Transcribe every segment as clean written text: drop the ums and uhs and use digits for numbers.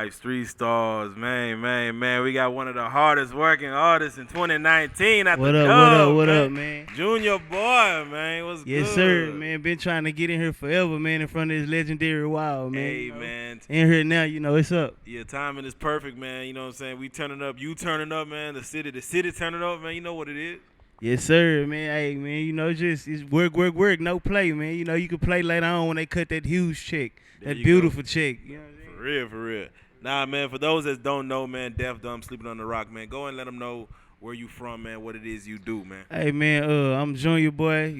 Life Street Stars, man. We got one of the hardest working artists in 2019 at What the up, Dub, what up, what man. up, man? Junya Boy, man, what's Yes, good? sir, man. Been trying to get in here forever, man, in front of this legendary wild, man. Hey, man. In here now, it's up. Yeah, timing is perfect, man. You know what I'm saying? We turning up, you turning up, man. The city turning up, man. You know what it is. Yes, sir, man. Hey, man, it's work, no play, man. You can play later on when they cut that huge check, that beautiful check. You know what I'm saying? For real. Nah, man, for those that don't know, man, Deaf Dumb Sleeping on the Rock, man, go and let them know where you from, man, what it is you do, man. Hey, man, I'm Junya Boy,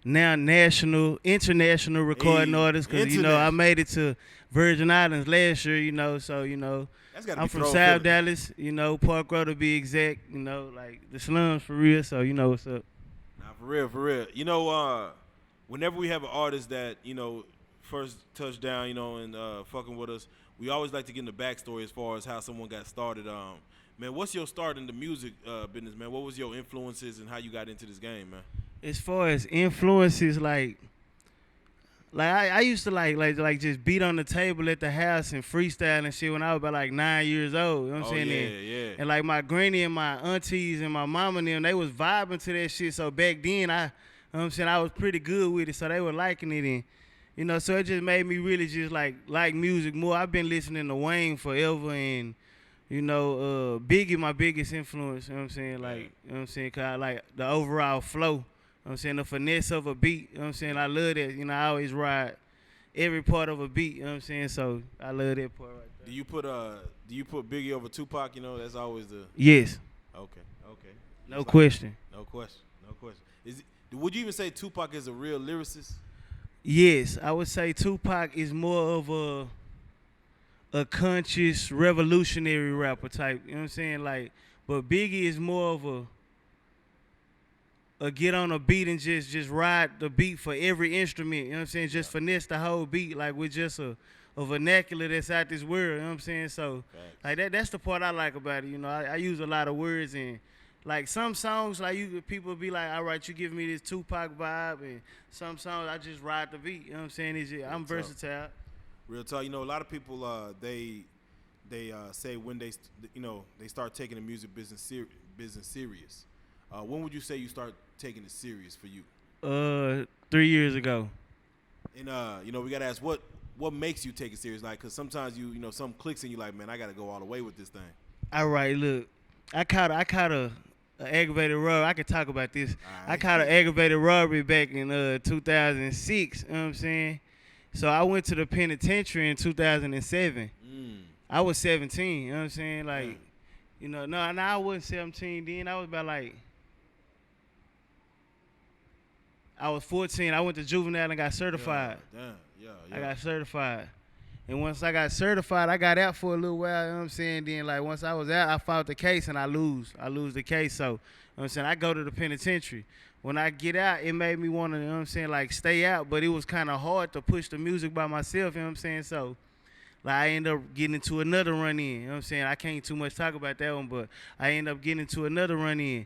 now international recording artist, because, I made it to Virgin Islands last year, so, I'm from South Dallas, Park Road to be exact, like the slums for real, so you know what's up. Nah, for real. Whenever we have an artist that, first touched down, and fucking with us, we always like to get in the backstory as far as how someone got started. Man, what's your start in the music business, man? What was your influences and how you got into this game, man? As far as influences, like I used to like just beat on the table at the house and freestyle and shit when I was about like 9 years old. You know what I'm saying? Yeah. And like my granny and my aunties and my mama and them, they was vibing to that shit. So back then I was pretty good with it. So they were liking it, and so it just made me really just like music more. I've been listening to Wayne forever, and Biggie my biggest influence. You know what I'm saying? Like, cause I like the overall flow. You know what I'm saying? The finesse of a beat. You know what I'm saying? I love that. I always ride every part of a beat. You know what I'm saying? So I love that part right there. Do you put Biggie over Tupac? That's always the... Yes. Okay. No question. Would you even say Tupac is a real lyricist? Yes, I would say Tupac is more of a conscious revolutionary rapper type. You know what I'm saying? Like, but Biggie is more of a get on a beat and just ride the beat for every instrument. You know what I'm saying? Just finesse the whole beat, like with just a vernacular that's out this world. You know what I'm saying? So like that's the part I like about it. I use a lot of words, and like some songs, like people be like, all right, you give me this Tupac vibe, and some songs I just ride the beat. You know what I'm saying? I'm versatile. Real talk. A lot of people they say when they start taking the music business serious. When would you say you start taking it serious for you? 3 years ago. And we gotta ask what makes you take it serious, like, cause sometimes some clicks and you like, man, I gotta go all the way with this thing. All right, look, I caught a aggravated robbery. I can talk about this. Right. I caught an aggravated robbery back in 2006. You know what I'm saying? So I went to the penitentiary in 2007. I was 17. You know what I'm saying? Like, no, I wasn't 17 then. I was about like. I was 14. I went to juvenile and got certified. Yeah. I got certified. And once I got certified, I got out for a little while, you know what I'm saying? Then, like, once I was out, I fought the case and I lose. I lose the case. So, you know what I'm saying? I go to the penitentiary. When I get out, it made me want to, you know what I'm saying, like, stay out. But it was kind of hard to push the music by myself, you know what I'm saying? So, like, I ended up getting into another run-in, you know what I'm saying? I can't too much talk about that one, but I ended up getting into another run-in.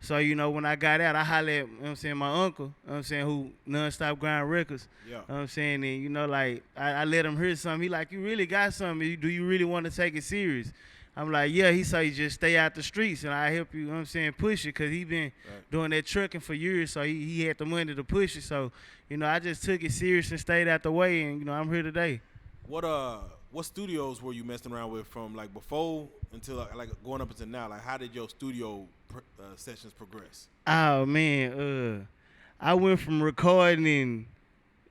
So, when I got out, I hollered at, you know what I'm saying, my uncle, you know what I'm saying, who non-stop grind records. Yeah. You know what I'm saying? And, like, I let him hear something. He like, you really got something. Do you really want to take it serious? I'm like, yeah. He said, just stay out the streets, and I help you, you know what I'm saying, push it, because he been doing that trucking for years, so he had the money to push it. So, I just took it serious and stayed out the way, and, I'm here today. What studios were you messing around with from, like, before until, like, going up until now? Like, how did your studio sessions progress? Oh, man. I went from recording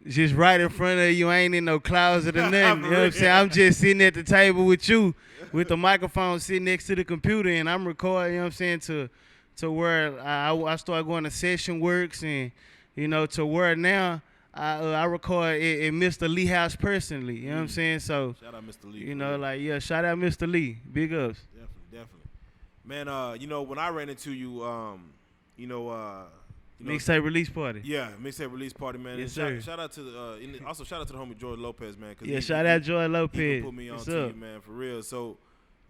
just right in front of you. I ain't in no closet or nothing. You know what I'm saying? I'm just sitting at the table with you with the microphone sitting next to the computer, and I'm recording, you know what I'm saying, to where I started going to Session Works, and, to where now I record in Mr. Lee house personally. You know what I'm saying? So shout out Mr. Lee. Shout out Mr. Lee. Big ups. Definitely. Man, when I ran into you, mixtape release party. Yeah, mixtape release party, man. Yes, sir. Shout out to also shout out to the homie Joy Lopez, man. Shout out Joy Lopez. He put me on to you, man, for real. So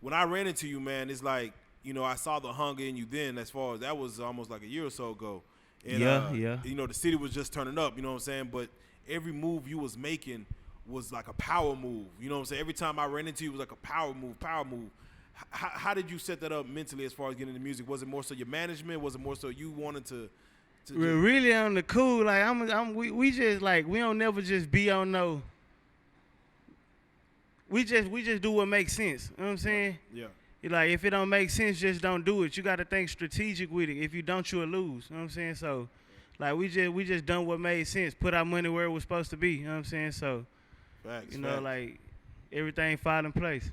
when I ran into you, man, it's like, I saw the hunger in you then. As far as that was almost like a year or so ago. And, yeah. The city was just turning up, you know what I'm saying? But every move you was making was like a power move. You know what I'm saying? Every time I ran into you, it was like a power move. How did you set that up mentally as far as getting into music? Was it more so your management? Was it more so you wanted to We're really on the cool. Like we just like we don't never just be on no. We just do what makes sense. You know what I'm saying? Yeah. Like if it don't make sense, just don't do it. You got to think strategic with it. If you don't, you'll lose. You know what I'm saying? So, like we just done what made sense. Put our money where it was supposed to be. You know what I'm saying? So, Facts, like everything fall in place.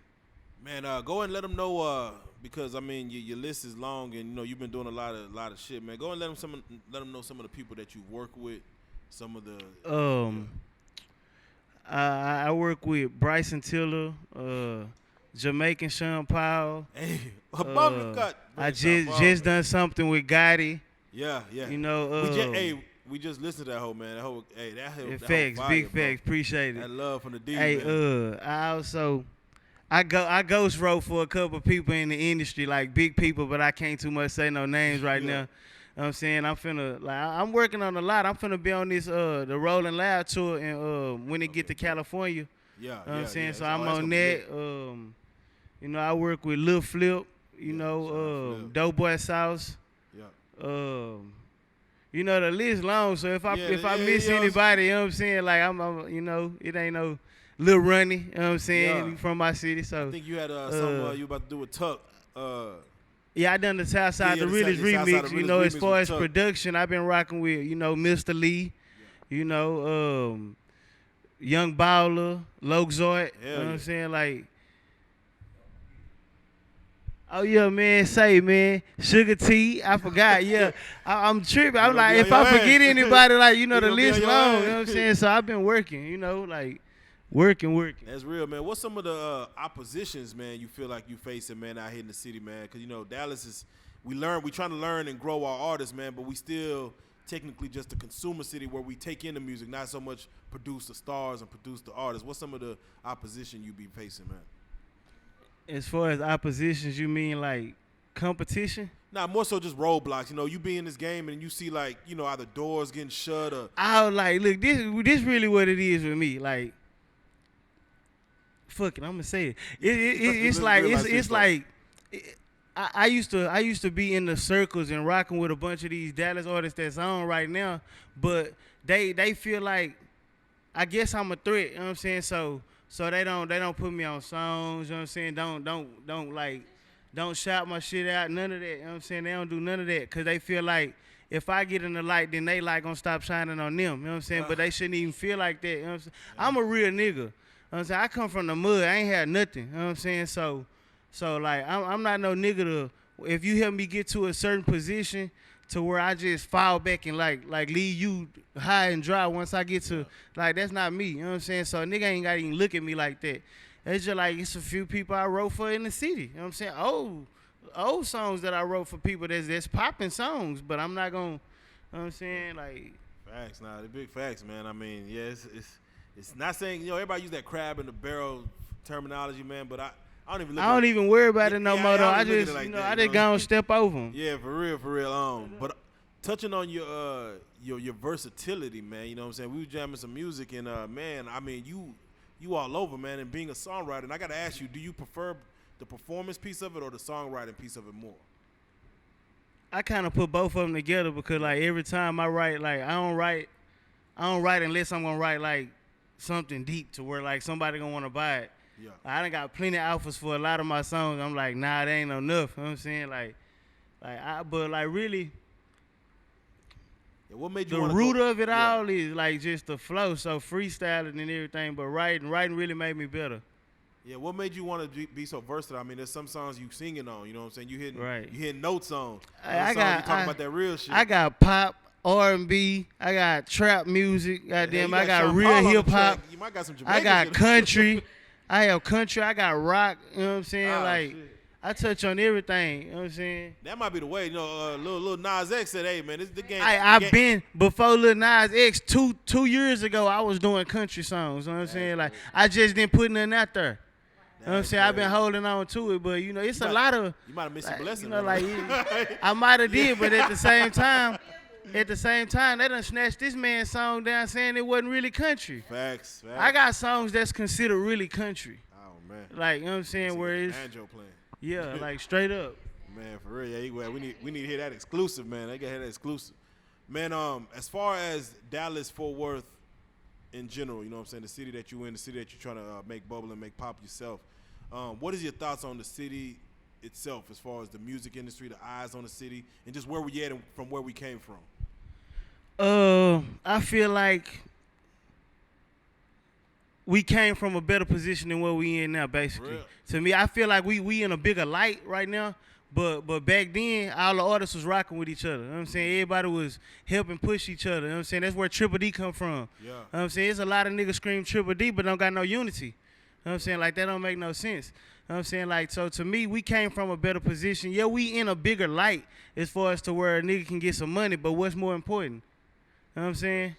Man, go and let them know because I mean your list is long and you know you've been doing a lot of shit, man. Go and let them know some of the people that you work with, some of the. I work with Bryson Tiller, Jamaican Sean Paul. Hey, I just done something with Gotti. Yeah. You know, we just listened to that whole man. That whole facts, fire, big bro. facts, appreciate it. That love from the D. Hey, man. I ghost wrote for a couple of people in the industry, like big people, but I can't too much say no names right now. You know what I'm saying? I'm working on a lot. I'm finna be on this the Rolling Loud tour and when it get to California. Yeah. You know what I'm saying? So Oh, I'm that's on gonna be that. lit. You know, I work with Lil Flip, Doughboy Sauce. Yeah. You know, the list long, so if I miss anybody, you know what I'm saying? Like I'm you know, it ain't no Lil Runny, you know what I'm saying? From my city, so I think you had something you about to do with Tuck. Yeah, I done the Southside, the Realest remix. You know, as far as production, I've been rocking with, you know, Mr. Lee, you know, Young Baller, Loxoid, you know what I'm saying? Like, oh yeah, man, man, Sugar T, I forgot, I'm tripping. I'm like, if I forget anybody, like, you know, the list long, you know what I'm saying? So I've been working, you know, like, working. That's real, man. What's some of the oppositions, man, you feel like you facing, man, out here in the city, man? Because, you know, Dallas is, we trying to learn and grow our artists, man, but we still technically just a consumer city where we take in the music, not so much produce the stars and produce the artists. What's some of the opposition you be facing, man? As far as oppositions, you mean like competition? Nah, more so just roadblocks. You know, you be in this game and you see like, you know, either doors getting shut or. I was like, look, this really what it is with me. Like, fuck it, I'm gonna say it. It's like I used to be in the circles and rocking with a bunch of these Dallas artists that's on right now, but they feel like I guess I'm a threat. You know what I'm saying? So they don't put me on songs. You know what I'm saying? Don't shout my shit out. None of that. You know what I'm saying? They don't do none of that because they feel like if I get in the light, then they like gonna stop shining on them. You know what I'm saying? But they shouldn't even feel like that. You know what I'm saying? I'm a real nigga. You know what I'm saying? I come from the mud. I ain't had nothing. You know what I'm saying? So like I'm not no nigga to, if you help me get to a certain position to where I just fall back and like leave you high and dry once I get to, like, that's not me. You know what I'm saying? So a nigga ain't gotta even look at me like that. It's just like it's a few people I wrote for in the city. You know what I'm saying? Old songs that I wrote for people that's popping songs, but I'm not gonna, you know what I'm saying? Like, facts, nah, the big facts, man. I mean, yeah, it's not saying, you know, everybody use that crab in the barrel terminology, man, but I don't even worry about it no more though. I just, like, you know, I just gonna step over them. Yeah, for real. But touching on your versatility, man, you know what I'm saying? We was jamming some music and man, I mean, you all over, man, and being a songwriter. And I gotta ask you, do you prefer the performance piece of it or the songwriting piece of it more? I kind of put both of them together because like every time I write, like I don't write unless I'm gonna write like something deep to where like somebody gonna wanna buy it. Yeah. I done got plenty of offers for a lot of my songs. I'm like, nah, they ain't enough. You know what I'm saying? But really, what made you the root of it all is like just the flow. So freestyling and everything, but writing really made me better. Yeah, what made you want to be so versatile? I mean, there's some songs you singing on, you know what I'm saying? You hitting notes on. You talking about that real shit. I got pop, R&B, I got trap music, goddamn, I got real hip hop. You might got some Jamaican. I got country. I have country, I got rock, you know what I'm saying? Shit. I touch on everything, you know what I'm saying? That might be the way. You know, Lil Nas X said, hey, man, this is the game. I've been, before Lil Nas X, two years ago, I was doing country songs, you know what I'm saying? Like, I just didn't put nothing out there. You know what I'm saying? I've been holding on to it, but, you know, it's a lot of. You might have missed a blessing. You know, like, I might have did, but at the same time, at the same time, they done snatched this man's song down saying it wasn't really country. Facts. I got songs that's considered really country. Oh man. Like, you know what I'm saying, where it's banjo playing. Yeah, like straight up. Man, for real. Yeah, we need to hear that exclusive, man. They gotta hear that exclusive. Man, as far as Dallas Fort Worth in general, you know what I'm saying, the city that you in, the city that you're trying to make bubble and make pop yourself. What is your thoughts on the city itself as far as the music industry, the eyes on the city, and just where we at and from where we came from? I feel like we came from a better position than where we in now, basically. Real. To me, I feel like we in a bigger light right now. But back then, all the artists was rocking with each other. You know what I'm saying? Everybody was helping push each other. You know what I'm saying? That's where Triple D come from. Yeah. You know what I'm saying? There's a lot of niggas scream Triple D, but don't got no unity. You know what I'm saying? Like, that don't make no sense. You know what I'm saying? Like, so to me, we came from a better position. Yeah, we in a bigger light as far as to where a nigga can get some money, but what's more important? You know what I'm saying?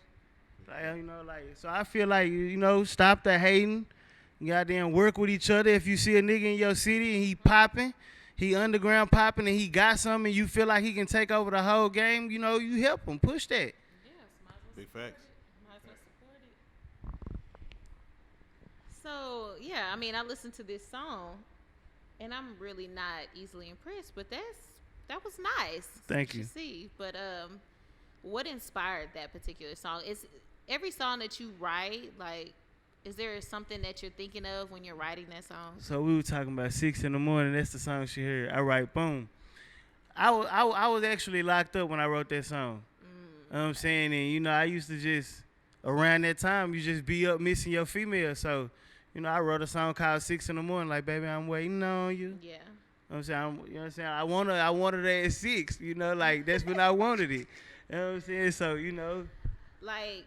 Like, you know, like, so I feel like, you know, stop the hating. Goddamn work with each other. If you see a nigga in your city and he popping, he underground popping, and he got something, and you feel like he can take over the whole game, you know, you help him. Push that. Yeah, Big facts. Might as well support it. So, yeah, I mean, I listened to this song, and I'm really not easily impressed, but that was nice. Thank you. To see. But what inspired that particular song? Is every song that you write, like, is there something that you're thinking of when you're writing that song? So we were talking about 6 in the morning. That's the song she heard. I write, boom. I was actually locked up when I wrote that song. You know what I'm saying? And, you know, I used to just, around that time, you just be up missing your female. So, you know, I wrote a song called 6 in the morning, like, baby, I'm waiting on you. Yeah. You know what I'm saying? You know what I'm saying? I wanted it at 6, you know, like, that's when I wanted it. You know what I'm saying? So, you know. Like,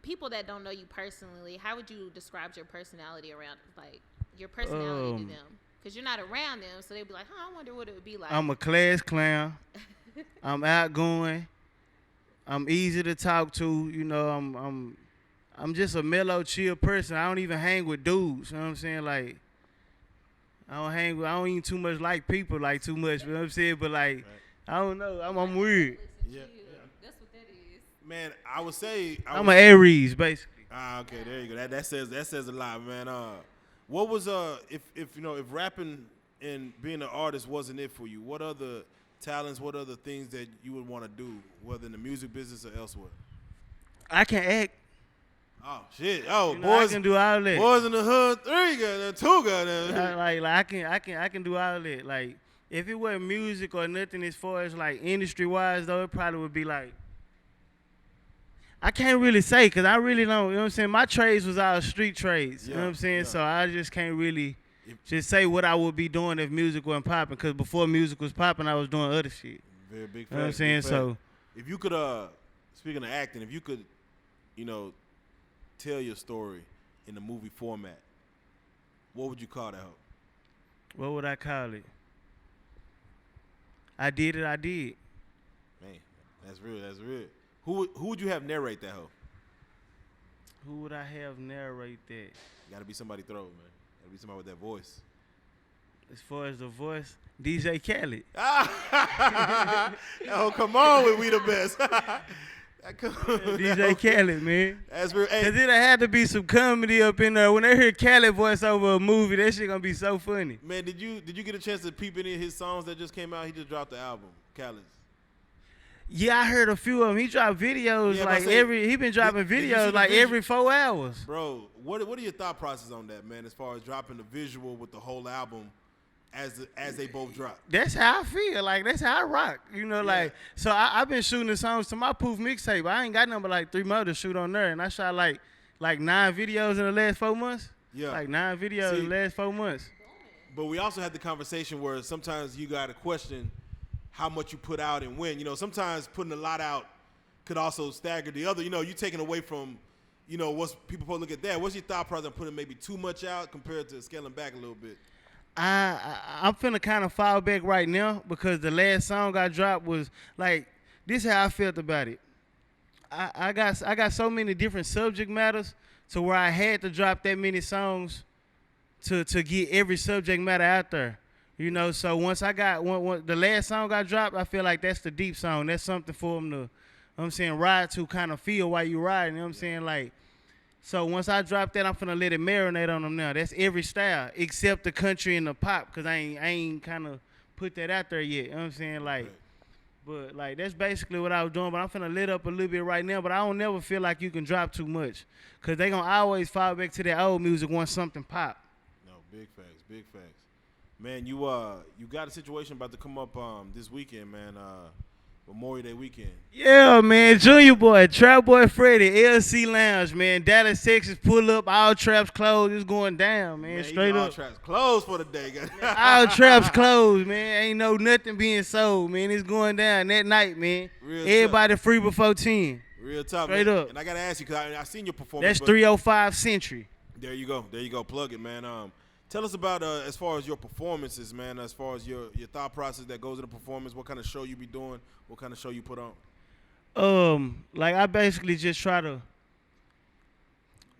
people that don't know you personally, how would you describe your personality around, like, your personality to them? Because you're not around them, so they'd be like, I wonder what it would be like. I'm a class clown. I'm outgoing. I'm easy to talk to. You know, I'm just a mellow, chill person. I don't even hang with dudes. You know what I'm saying? Like, I don't even too much like people, like, too much. You know what I'm saying? But, like, I don't know. I'm weird. Yeah. That's what that is. Man, I would say I'm an Aries, basically. Okay, there you go. That says a lot, man. What was if you know, if rapping and being an artist wasn't it for you, what other talents, what other things that you would want to do, whether in the music business or elsewhere? I can act. Oh shit! Oh, You know, I can do all that. Boys in the Hood 3 got 2 got that. I can do all that. Like, if it wasn't music or nothing as far as like industry wise though, it probably would be like, I can't really say because I really don't, you know what I'm saying? My trades was all street trades, you know what I'm saying? Yeah. So I just can't really just say what I would be doing if music wasn't popping, because before music was popping, I was doing other shit. Very big fact. You know what I'm saying? So if you could, speaking of acting, if you could, you know, tell your story in the movie format, what would you call that? what would I call it? I did it, I did. Man, that's real. That's real. Who would you have narrate that hoe? Who would I have narrate that? Got to be somebody throw, man. Got to be somebody with that voice. As far as the voice, DJ Khaled. Oh, come on with We the Best. DJ Khaled, man. That's real. Hey, Cause it had to be some comedy up in there. When they hear Khaled voice over a movie, that shit gonna be so funny. man, did you get a chance to peep any of his songs that just came out? He just dropped the album, Khaled's. Yeah, I heard a few of them. He dropped videos Yeah, like he been dropping did you see videos the like visual? every 4 hours. Bro, what are your thought process on that, man? As far as dropping the visual with the whole album, as they both drop. That's how I feel. Like, that's how I rock. You know, like, so I've been shooting the songs to my Poof mixtape. I ain't got nothing but like 3 more to shoot on there, and I shot like 9 videos in the last 4 months. Yeah. Like 9 videos in the last 4 months. But we also had the conversation where sometimes you got to question how much you put out and when. You know, sometimes putting a lot out could also stagger the other. You know, you taking away from, you know, what's people supposed to look at that. What's your thought process on putting maybe too much out compared to scaling back a little bit? I'm finna kind of fall back right now because the last song I dropped was like, this is how I felt about it. I got so many different subject matters to where I had to drop that many songs to get every subject matter out there. You know, so once I got the last song I dropped, I feel like that's the deep song. That's something for them what I'm saying, ride to kind of feel while you riding, you know what I'm saying? Like, so once I drop that, I'm finna let it marinate on them now. That's every style except the country and the pop, because I ain't kind of put that out there yet, you know what I'm saying? Like, Right. but like that's basically what I was doing. But I'm finna lit up a little bit right now. But I don't never feel like you can drop too much, cause they gonna always fall back to that old music once something pop. No, big facts, big facts. Man, you got a situation about to come up this weekend, man. Memorial Day weekend. Yeah, man. Junya Boy, Trapboy Freddy, LC Lounge, man. Dallas, Texas, pull up. All traps closed. It's going down, man. Straight all up. traps closed for the day, guys. All traps closed, man. Ain't no nothing being sold, man. It's going down that night, man. Real Everybody free before 10. Real tough, Straight man. up. And I gotta ask you, cause I seen your performance. That's but 305 Century. There you go. There you go. Plug it, man. Tell us about as far as your performances, man. As far as your thought process that goes into performance. What kind of show you be doing? What kind of show you put on? Like I basically just try to,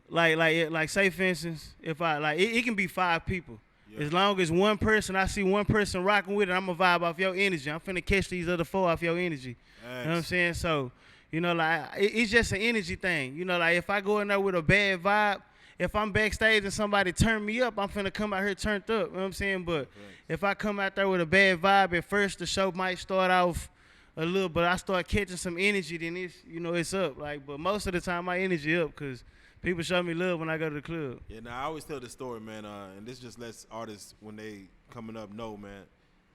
like say for instance, if I like it can be 5 people. Yeah. As long as one person, I see one person rocking with it, I'm gonna vibe off your energy. I'm finna catch these other 4 off your energy. Thanks. You know what I'm saying? So, you know, like it's just an energy thing. You know, like if I go in there with a bad vibe, if I'm backstage and somebody turn me up, I'm finna come out here turned up. You know what I'm saying? But if I come out there with a bad vibe, at first the show might start off a little, but I start catching some energy, then it's up. Like, but most of the time my energy up because people show me love when I go to the club. Yeah, now I always tell this story, man, and this just lets artists when they coming up know, man.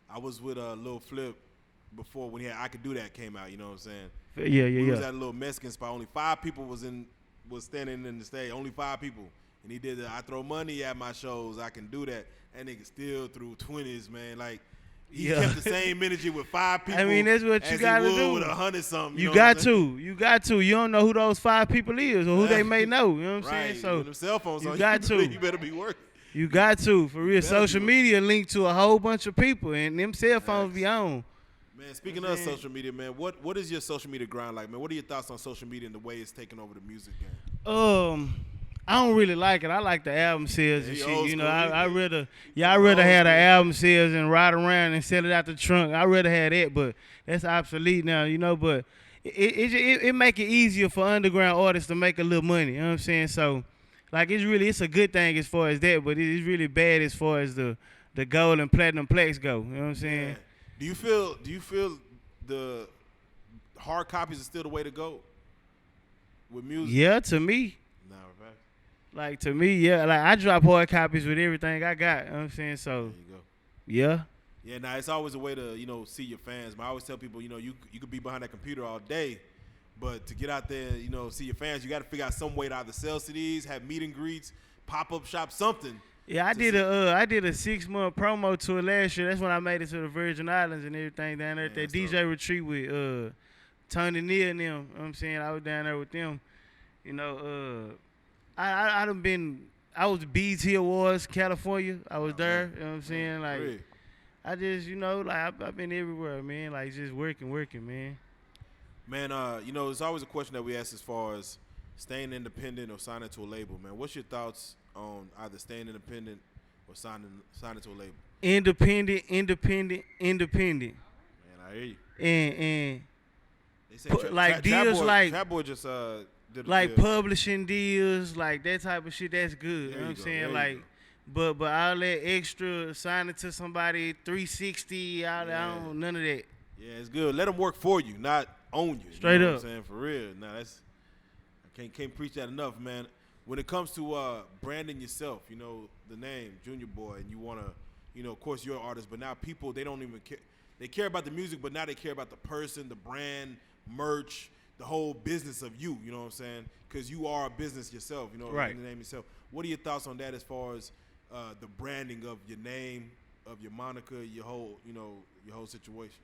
I was with Lil Flip before when I Could Do That came out. You know what I'm saying? Yeah. We was at a little Mexican spot. Only 5 people was standing in the stage. Only 5 people, and he did. I throw money at my shows. I can do that. And nigga still threw 20s, man. Like. He kept the same energy with 5 people. I mean, that's what you gotta do. With 100 something. You got to. You don't know who those 5 people is or who they may know. You know what I'm saying? So with them cell phones you on, got to. You better be working. You got to, for real. Social be media linked to a whole bunch of people, and them cell phones be on. Man, speaking of social media, man, what is your social media grind like, man? What are your thoughts on social media and the way it's taking over the music game? I don't really like it. I like the album sales and Yeah, shit. You know, old school. I rather have the album sales and ride around and sell it out the trunk. I rather have that, but that's obsolete now, you know. But it make it easier for underground artists to make a little money. You know what I'm saying? So, like, it's a good thing as far as that, but it's really bad as far as the gold and platinum plaques go. You know what I'm saying? Yeah. Do you feel the hard copies are still the way to go with music? Yeah, to me. Nah, right. Like, to me, yeah. Like, I drop hard copies with everything I got. You know what I'm saying? So, There you go. yeah. Yeah, nah, it's always a way to, see your fans. But I always tell people, you could be behind that computer all day, but to get out there, see your fans, you got to figure out some way to either sell CDs, have meet and greets, pop-up shop, something. Yeah, I did a 6-month promo tour last year. That's when I made it to the Virgin Islands and everything down there at that DJ retreat with Tony Neal and them. You know what I'm saying? I was down there with them. You know, I was BET Awards, California. I was there. You know what I'm saying? Like, Really? I just, I've been everywhere, man. Like, just working, man. Man, there's always a question that we ask as far as staying independent or signing to a label, man. What's your thoughts on either staying independent or signing to a label? Independent. Man, I hear you. And They say like deals like Trapboy just did a like deal. publishing deals, like that type of shit. That's good. You know what I'm saying? Like, but all that extra signing to somebody 360, I don't none of that. Yeah, it's good. Let them work for you, not own you. Straight you know up. What I'm saying? For real. Nah, I can't preach that enough, man. When it comes to branding yourself, the name Junya Boy, and you want to, of course you're an artist, but now people, they don't even care. They care about the music, but now they care about the person, the brand, merch, the whole business of you know what I'm saying? Because you are a business yourself, right. The name yourself. What are your thoughts on that as far as the branding of your name, of your moniker, your whole situation?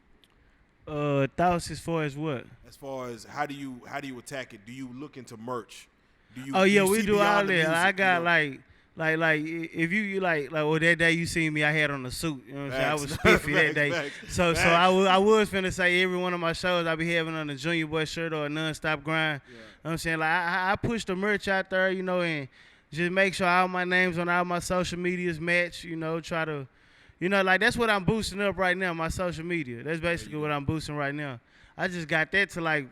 Thoughts as far as what? As far as how do you attack it? Do you look into merch? We do all that. Music, I got like if you like well that day you see me, I had on a suit. You know what I'm saying? I was spiffy that day. Facts. So I was finna say every one of my shows I be having on a Junya Boy shirt or a non-stop grind. Yeah. You know what I'm saying? Like I push the merch out there, and just make sure all my names on all my social medias match. Try to, like that's what I'm boosting up right now. My social media. That's basically what I'm boosting right now. I just got that to like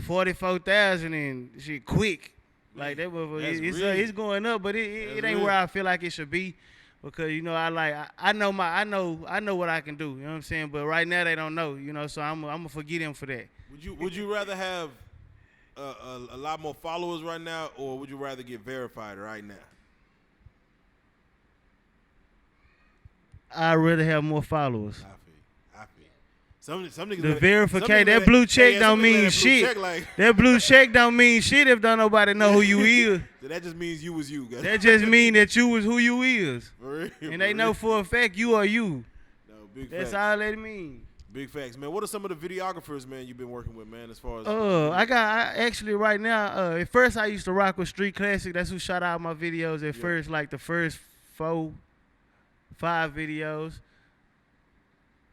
44,000 and shit quick. Like that, it's going up, but it ain't where I feel like it should be, because I know what I can do. You know what I'm saying? But right now they don't know. So I'm gonna forgive them for that. Would you rather have a lot more followers right now, or would you rather get verified right now? I'd rather have more followers. I feel. Some niggas. The verification, that blue check don't mean shit. That blue check don't mean shit if don't nobody know who you is. So that just means you was you, guys. That just mean that you was who you is. For real, and they know for a fact you are you. No, big That's facts. all that mean. Big facts, man. What are some of the videographers, man, you've been working with, man, as far as? I actually right now. At first, I used to rock with Street Classic. That's who shot out my videos at first, like the first 4-5 videos.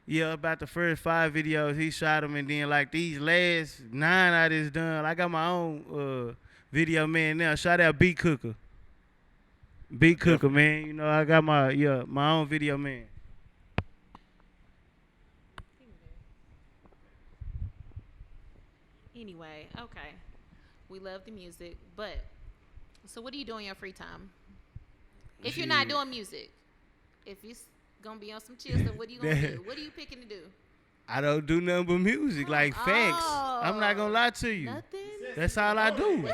Yeah, about the first 5 videos, he shot them, and then like these last 9 I just done. I got my own video man now. Shout out Beat Cooker. Beat Cooker, man. I got my own video man. Anyway, okay. We love the music, but so what do you do in your free time? If you're not doing music, if you're gonna be on some chill stuff, what are you gonna do? What are you picking to do? I don't do nothing but music, like facts. I'm not gonna lie to you. Nothing? That's all I do.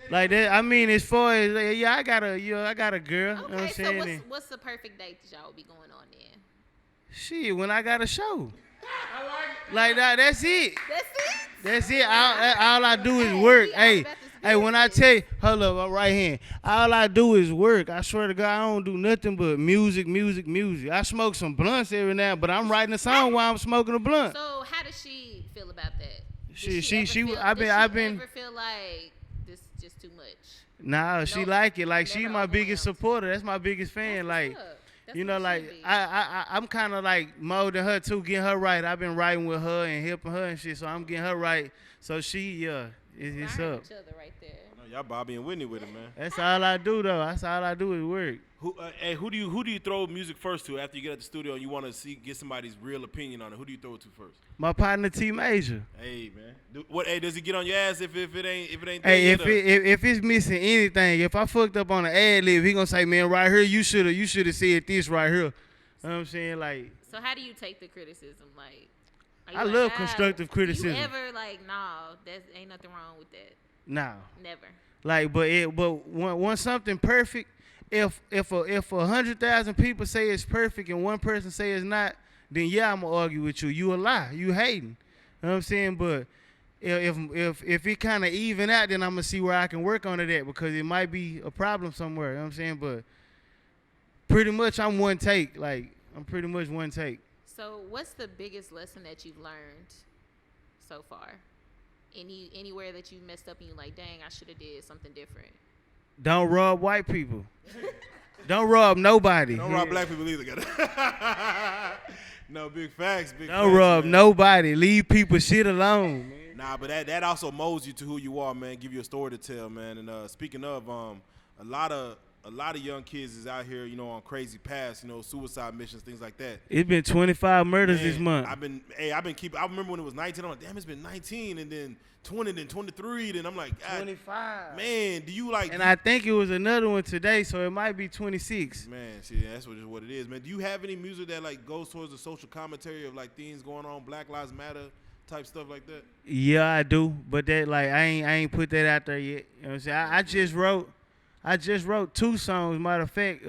Like that. I mean, as far as I got a girl. Okay, you know what I'm saying? So what's the perfect date that y'all be going on then? Shit, when I got a show. Like that. That's it. That's it. All I do is work. Hey, when I tell you, hold up, I'm right here. All I do is work. I swear to God, I don't do nothing but music. I smoke some blunts every now, but I'm writing a song while I'm smoking a blunt. So how does she feel about that? I've been ever feel like this is just too much? Nah, she like it. Like, she my overwhelmed. biggest supporter. That's my biggest fan. Like, I'm kind of like molding her too, getting her right. I've been writing with her and helping her and shit, so I'm getting her right. So she, it's up. Each other right there. Y'all Bobby and Whitney with it, man. That's all I do, though. That's all I do is work. Who do you throw music first to after you get at the studio and you want to get somebody's real opinion on it? Who do you throw it to first? My partner T Major. Hey, man. Does he get on your ass if it ain't? Hey, if it's missing anything, if I fucked up on an ad lib, he gonna say, man, right here, you should have said this right here. You know what I'm saying? Like. So how do you take the criticism? Like, I love constructive criticism. Do you ever like, nah, ain't nothing wrong with that? Nah. Never. Like, but when something perfect, if 100,000 people say it's perfect and one person say it's not, then yeah, I'm gonna argue with you. You a lie. You hating. You know what I'm saying? But if it kind of even out, then I'm gonna see where I can work on it at, because it might be a problem somewhere. You know what I'm saying? But pretty much I'm one take. Like, I'm pretty much one take. So what's the biggest lesson that you've learned so far? Anywhere that you messed up and you like, dang, I should have did something different? Don't rob white people. Don't rob nobody. Don't rob black people either. No, big facts. Don't rob nobody. Leave people shit alone, man. Nah, but that also molds you to who you are, man. Give you a story to tell, man. And speaking of, a lot of young kids is out here, on crazy paths, suicide missions, things like that. It's been 25 murders this month. I remember when it was 19. I'm like, damn, it's been 19, and then 20, then 23. Then I'm like, God, 25. Man, do you like? And I think it was another one today, so it might be 26. Man, see, that's what it is, man. Do you have any music that like goes towards the social commentary of like things going on, Black Lives Matter type stuff like that? Yeah, I do, but that like I ain't put that out there yet. You know what I'm saying? I just wrote 2 songs. Matter of fact,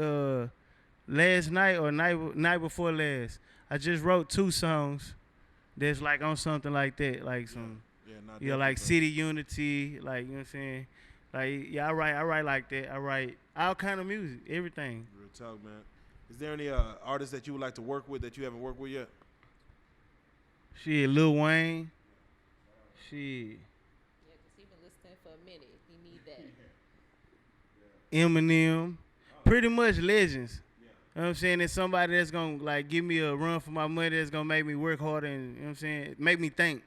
last night or night before last, I just wrote 2 songs that's like on something like that, like some, like City Unity, like, you know what I'm saying? Like, yeah, I write like that. I write all kind of music, everything. Real talk, man. Is there any artists that you would like to work with that you haven't worked with yet? Shit, Lil Wayne. Shit. Yeah, because he's been listening for a minute. You need that. Eminem, pretty much legends. You know what I'm saying? It's somebody that's gonna like give me a run for my money, that's gonna make me work harder, and you know what I'm saying, make me think.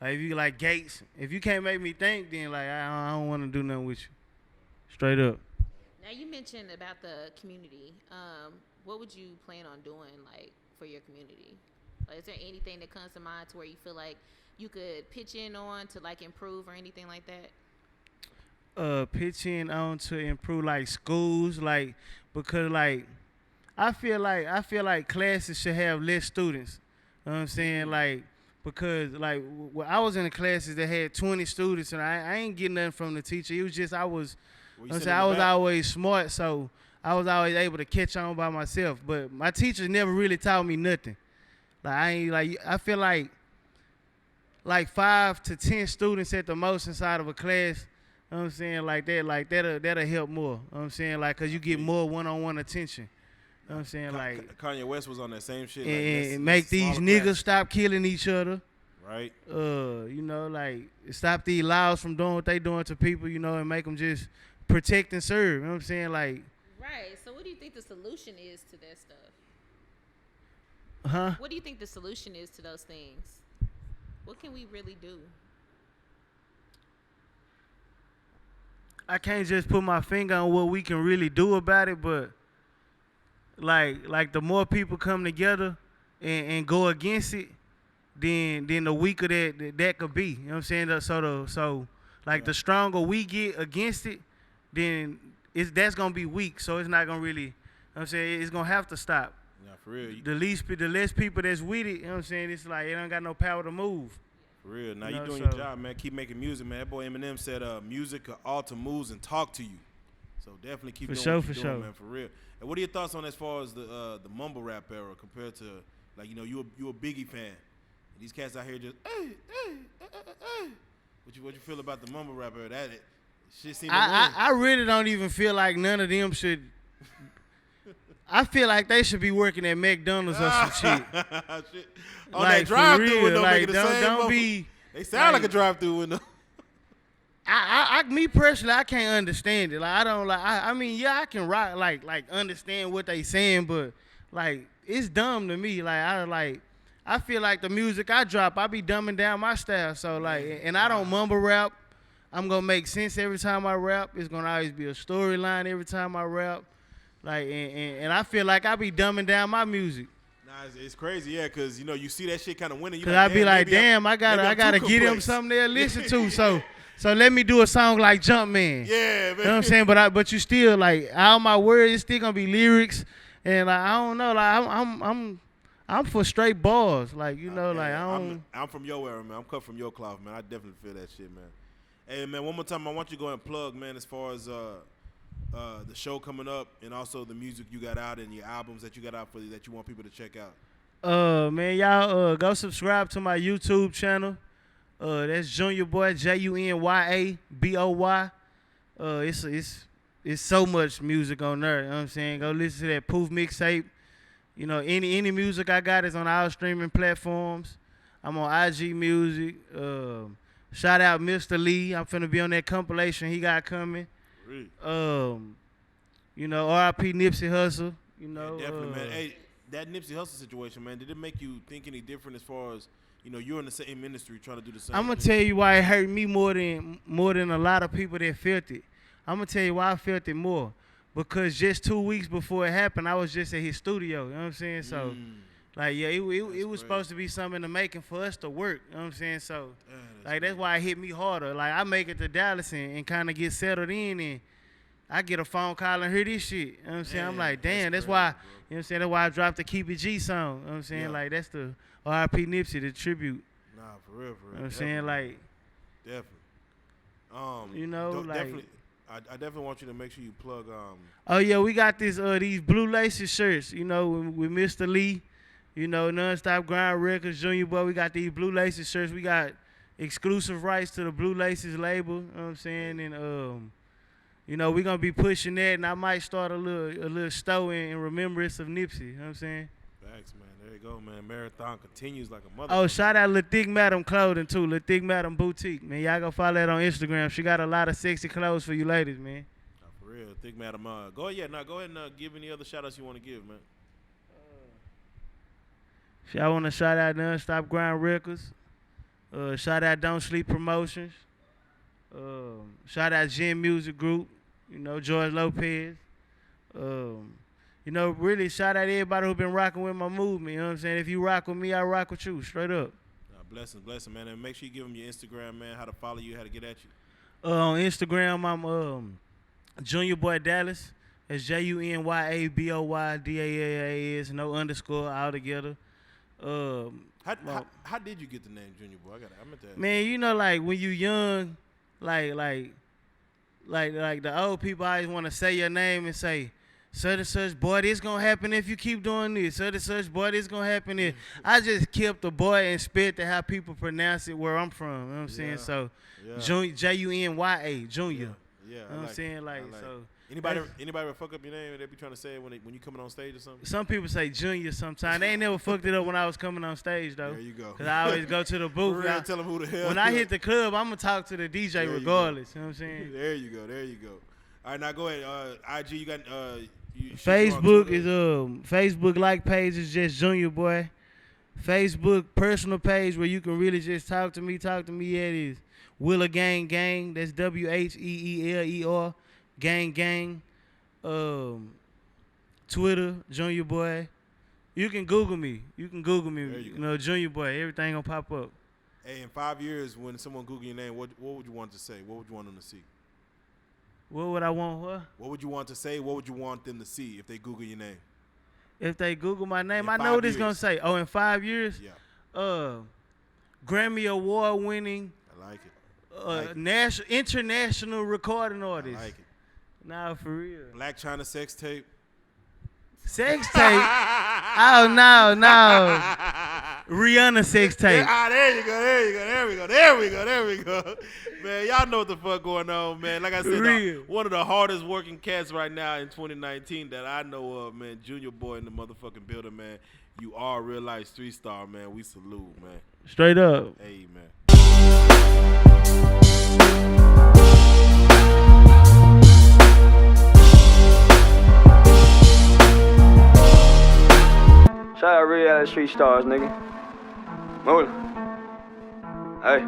Like, if you like Gates, if you can't make me think, then like I don't want to do nothing with you. Straight up. Now you mentioned about the community. What would you plan on doing like for your community? Or is there anything that comes to mind to where you feel like you could pitch in on to like improve or anything like that? Pitch in on to improve like schools, like because like I feel like classes should have less students. You know what I'm saying? Like because like I was in the classes that had 20 students and I ain't getting nothing from the teacher. It was just I was I was always smart, so I was always able to catch on by myself. But my teachers never really taught me nothing. I feel like 5 to 10 students at the most inside of a class. You know what I'm saying? That'll help more. You know what I'm saying? Like, cause you get more one-on-one attention. You know what I'm saying? Like Kanye West was on that same shit. And make these niggas stop killing each other. Right. You know, like stop these laws from doing what they doing to people, you know, and make them just protect and serve. You know what I'm saying? Like. Right. So what do you think the solution is to that stuff? Huh? What do you think the solution is to those things? What can we really do? I can't just put my finger on what we can really do about it, but like the more people come together and go against it, then the weaker that could be. You know what I'm saying? So the stronger we get against it, then that's gonna be weak. So it's not gonna really. You know what I'm saying? It's gonna have to stop. Yeah, for real. The less people that's with it, you know what I'm saying? It's like it don't got no power to move. For real. Now you doing your job, man. Keep making music, man. That boy Eminem said music could alter moods and talk to you. So definitely keep doing what you're doing, man, for real. And what are your thoughts on as far as the mumble rap era compared to, like, you know, you a Biggie fan. These cats out here just, What you feel about the mumble rap era? That shit seemed to win. I really don't even feel like none of them should. I feel like they should be working at McDonald's or some shit. Shit. On like, that drive-through window, like, making the same don't be. They sound like a drive-through window. Me personally, I can't understand it. Like I don't like. I mean, yeah, I can rock like understand what they saying, but like it's dumb to me. I feel like the music I drop, I be dumbing down my style. So like, and I don't mumble rap. I'm gonna make sense every time I rap. It's gonna always be a storyline every time I rap. Like, and I feel like I be dumbing down my music. Nah, it's crazy, yeah, because, you know, you see that shit kind of winning. Because I be like, damn, I gotta get them something they'll listen to. So let me do a song like Jumpman. Yeah, man. You know what I'm saying? But you still, like, all my words, it's still going to be lyrics. And, like, I don't know, like, I'm for straight bars. Like, you know, like, I don't. I'm from your era, man. I'm cut from your cloth, man. I definitely feel that shit, man. Hey, man, one more time, I want you to go and plug, man, as far as the show coming up and also the music you got out and your albums that you got out that you want people to check out. Man, y'all go subscribe to my YouTube channel. That's Junya Boy, JUNYA BOY. It's so much music on there. You know what I'm saying? Go listen to that Poof mixtape. You know, any music I got is on all streaming platforms. I'm on IG Music. Shout out Mr. Lee. I'm finna be on that compilation he got coming. You know, R.I.P. Nipsey Hussle. You know, yeah, definitely, man. Hey, that Nipsey Hussle situation, man. Did it make you think any different as far as, you know, you're in the same industry trying to do the same? I'm gonna tell you why it hurt me more than a lot of people that felt it. I'm gonna tell you why I felt it more, because just 2 weeks before it happened, I was just at his studio. You know what I'm saying? So, like, yeah, it was supposed to be something in the making for us to work. You know what I'm saying? So, that's why it hit me harder. Like, I make it to Dallas and kind of get settled in, and I get a phone call and hear this shit. You know what I'm saying? I'm like, damn, that's why, you know what I'm saying? That's why I dropped the Keep It G song. You know what I'm saying? Like, that's the R.I.P. Nipsey, the tribute. Nah, for real. You know what I'm saying? Like, definitely. You know, like. definitely. I definitely want you to make sure you plug. Oh, yeah, we got these Blue Laces shirts, you know, with Mr. Lee, you know, Nonstop Grind Records, Junya Boy. We got these Blue Laces shirts. We got exclusive rights to the Blue Laces label, you know what I'm saying? And, you know, we're going to be pushing that, and I might start a little store in remembrance of Nipsey. You know what I'm saying? Thanks, man. There you go, man. Marathon continues like a motherfucker. Oh, shout out Lil Thick Madam Clothing, too. Lil Thick Madam Boutique. Man, y'all go follow that on Instagram. She got a lot of sexy clothes for you ladies, man. Oh, for real. Thick Madam. Go ahead and give any other shout-outs you want to give, man. I want to shout out Nonstop Grind Records. Shout out Don't Sleep Promotions. Shout out Gen Music Group, you know, George Lopez. you know, really shout out everybody who been rocking with my movement. You know what I'm saying? If you rock with me, I rock with you. Straight up. Blessings, man. And make sure you give them your Instagram, man, how to follow you, how to get at you. On Instagram, I'm Junya Boy Dallas. That's JUNYABOYDALLAS, no underscore, all together. How did you get the name Junya Boy? I meant to ask. Man, you know, like when you young, like the old people always want to say your name and say, such and such, boy, this gonna happen if you keep doing this. Such and such, boy, this gonna happen if. I just kept the boy and spit to how people pronounce it where I'm from. You know what I'm saying? So, Junya, Junior. Yeah. You know what I'm saying? Like, so. Anybody ever fuck up your name and they be trying to say it when you coming on stage or something? Some people say Junior sometimes. They ain't never fucked it up when I was coming on stage, though. There you go. Because I always go to the booth. Tell them who the hell. When I hit the club, I'm going to talk to the DJ regardless. You know what I'm saying? There you go. All right, now go ahead. IG, you got... Facebook is Facebook like page is just Junya Boy. Facebook personal page where you can really just talk to me at is Willa Gang Gang. That's WHEELER Gang. Twitter Junya Boy. You can Google me. You know, Junya Boy. Everything gonna pop up. Hey, in 5 years, when someone Google your name, what would you want to say? What would you want them to see? What would I want? What would you want to say? What would you want them to see if they Google your name? If they Google my name, I know what it's gonna say. Oh, in 5 years? Yeah. Grammy Award winning. I like it. International recording artist. I like it. Nah, for real. Black China sex tape. Sex tape? Oh, no. Rihanna sex tape. There we go. Man, y'all know what the fuck going on, man. Like I said, one of the hardest working cats right now in 2019 that I know of, man. Junya Boy in the motherfucking building, man. You are a real life street star, man. We salute, man. Straight up. Hey, man. Shout out Reallyfe Street Stars, nigga. Move. Hey.